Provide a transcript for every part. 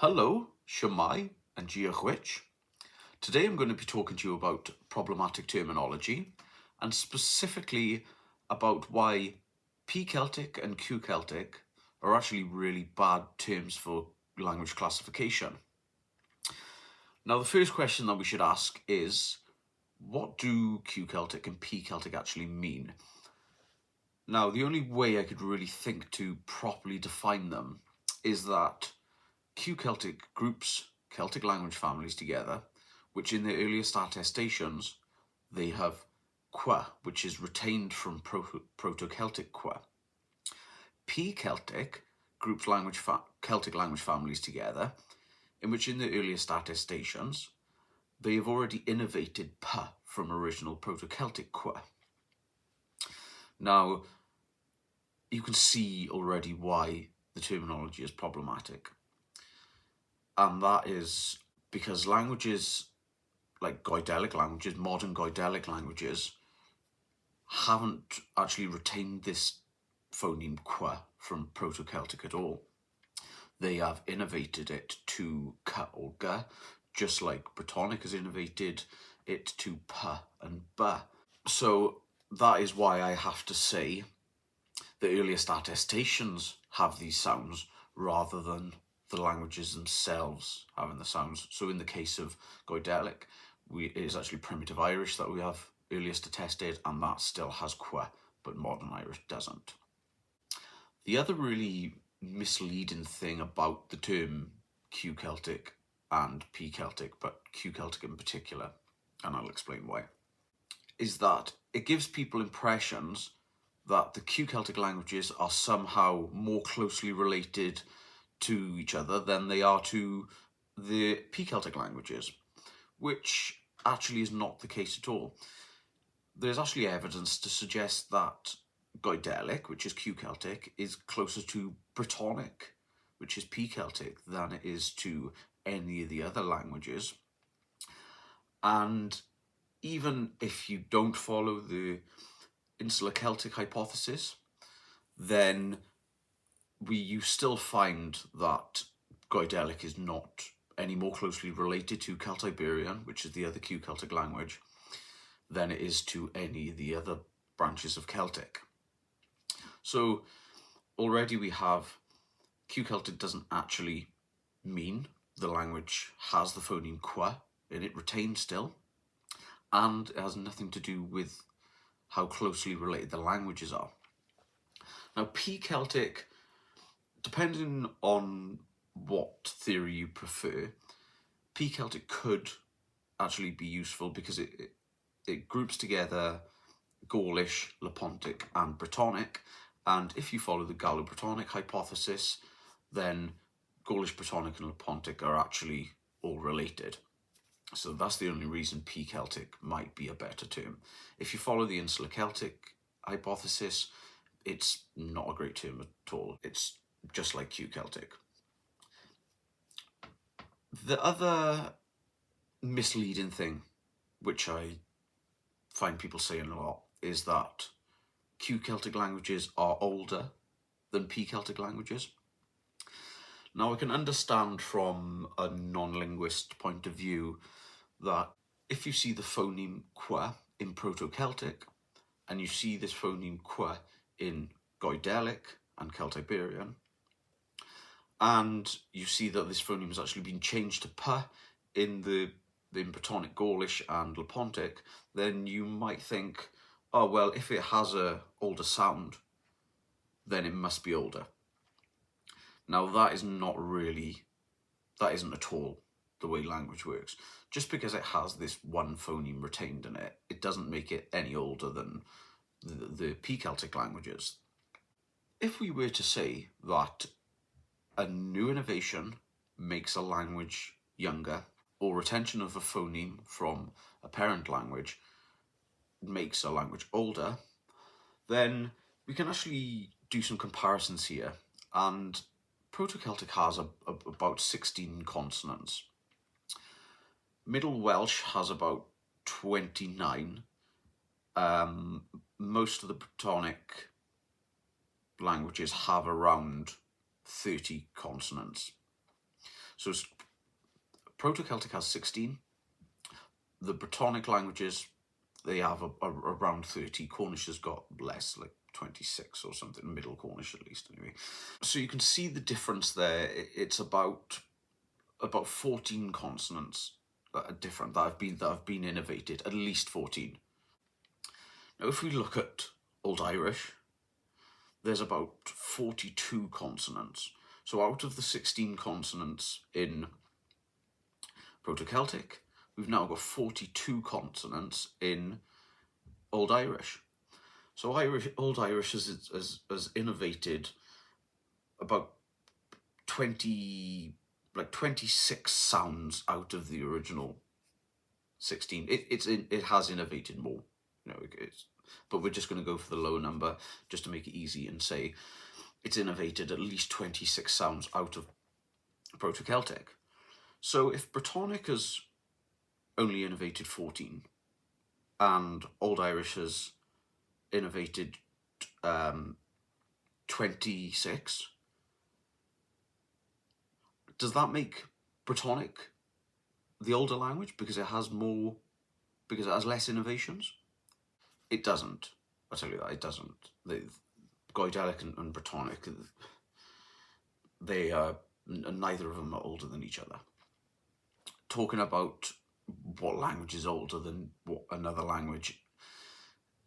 Hello, Shemai and Giachwich. Today I'm going to be talking to you about problematic terminology and specifically about why P-Celtic and Q-Celtic are actually really bad terms for language classification. Now the first question that we should ask is, what do Q-Celtic and P-Celtic actually mean? Now the only way I could really think to properly define them is that Q-Celtic groups Celtic language families together, which in their earliest attestations, they have Q, which is retained from Proto-Celtic Q. P-Celtic groups Celtic language families together, in which in their earliest attestations, they have already innovated P from original Proto-Celtic Q. Now, you can see already why the terminology is problematic. And that is because languages like Goidelic languages, modern Goidelic languages, haven't actually retained this phoneme Q from Proto-Celtic at all. They have innovated it to K or G, just like Brittonic has innovated it to P and B. So that is why I have to say the earliest attestations have these sounds rather than the languages themselves having the sounds. So in the case of Goidelic, it is actually Primitive Irish that we have earliest attested, and that still has Q, but Modern Irish doesn't. The other really misleading thing about the term Q-Celtic and P-Celtic, but Q-Celtic in particular, and I'll explain why, is that it gives people impressions that the Q-Celtic languages are somehow more closely related to each other than they are to the P-Celtic languages, which actually is not the case at all. There's actually evidence to suggest that Goidelic, which is Q-Celtic, is closer to Brittonic, which is P-Celtic, than it is to any of the other languages. And even if you don't follow the Insular Celtic hypothesis, then you still find that Goidelic is not any more closely related to Celtiberian, which is the other Q-Celtic language, than it is to any of the other branches of Celtic. So already we have Q-Celtic doesn't actually mean the language has the phoneme Q in it, retained still, and it has nothing to do with how closely related the languages are. Now P-Celtic, depending on what theory you prefer, P-Celtic could actually be useful because it groups together Gaulish, Lepontic and Brittonic, and if you follow the Gallo-Brittonic hypothesis, then Gaulish, Brittonic and Lepontic are actually all related. So that's the only reason P-Celtic might be a better term. If you follow the Insular Celtic hypothesis, it's not a great term at all. It's just like Q-Celtic. The other misleading thing, which I find people saying a lot, is that Q-Celtic languages are older than P-Celtic languages. Now I can understand from a non-linguist point of view that if you see the phoneme Q in Proto-Celtic and you see this phoneme Q in Goidelic and Celtiberian, and you see that this phoneme has actually been changed to P in Brittonic, Gaulish and Lepontic, then you might think, oh well, if it has a older sound, then it must be older. Now that isn't at all the way language works. Just because it has this one phoneme retained in it, it doesn't make it any older than the P-Celtic languages. If we were to say that a new innovation makes a language younger, or retention of a phoneme from a parent language makes a language older, then we can actually do some comparisons here. And Proto-Celtic has about 16 consonants. Middle Welsh has about 29. Most of the Brittonic languages have around 30 consonants. So Proto-Celtic has 16. The Brittonic languages, they have around 30. Cornish has got less, like 26 or something, Middle Cornish at least anyway. So you can see the difference there. It's about 14 consonants that are different, that have been innovated, at least 14. Now if we look at Old Irish, there's about 42 consonants. So out of the 16 consonants in Proto-Celtic, we've now got 42 consonants in Old Irish. So Old Irish has innovated about 26 sounds out of the original 16. It has innovated more, you know. But we're just going to go for the low number just to make it easy and say it's innovated at least 26 sounds out of Proto-Celtic. So if Brittonic has only innovated 14 and Old Irish has innovated 26, does that make Brittonic the older language because it has less innovations? It doesn't. I'll tell you that, it doesn't. Goidelic and Brittonic, they are, neither of them are older than each other. Talking about what language is older than what another language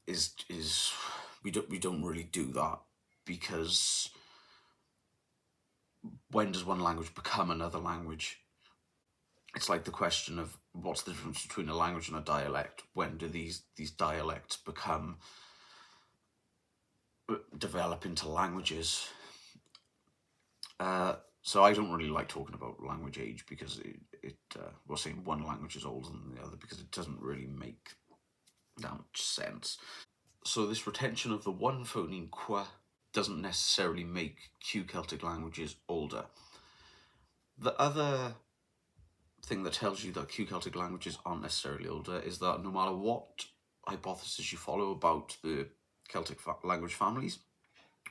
is we don't really do that, because when does one language become another language? It's like the question of what's the difference between a language and a dialect. When do these dialects develop into languages? So I don't really like talking about language age, because we're saying one language is older than the other, because it doesn't really make that much sense. So this retention of the one phoneme qu doesn't necessarily make Q-Celtic languages older. The other thing that tells you that Q-Celtic languages aren't necessarily older is that no matter what hypothesis you follow about the Celtic language families,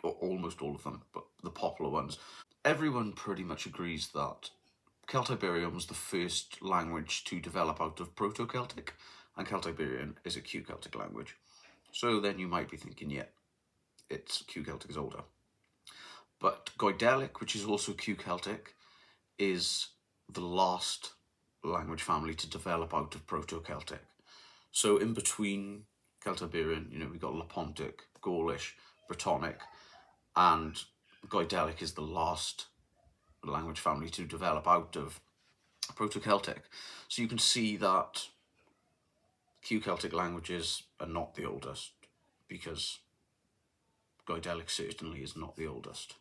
or almost all of them, but the popular ones, everyone pretty much agrees that Celtiberian was the first language to develop out of Proto-Celtic, and Celtiberian is a Q-Celtic language. So then you might be thinking, yeah, it's Q-Celtic is older. But Goidelic, which is also Q-Celtic, is the last language family to develop out of Proto-Celtic. So in between Celtiberian, you know, we've got Lepontic, Gaulish, Brittonic, and Goidelic is the last language family to develop out of Proto-Celtic. So you can see that Q-Celtic languages are not the oldest, because Goidelic certainly is not the oldest.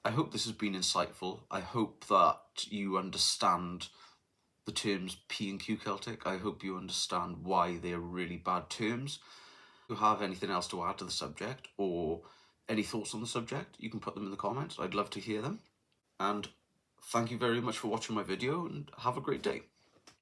I hope this has been insightful. I hope that you understand the terms P and Q Celtic. I hope you understand why they're really bad terms. If you have anything else to add to the subject, or any thoughts on the subject, you can put them in the comments. I'd love to hear them. And thank you very much for watching my video, and have a great day.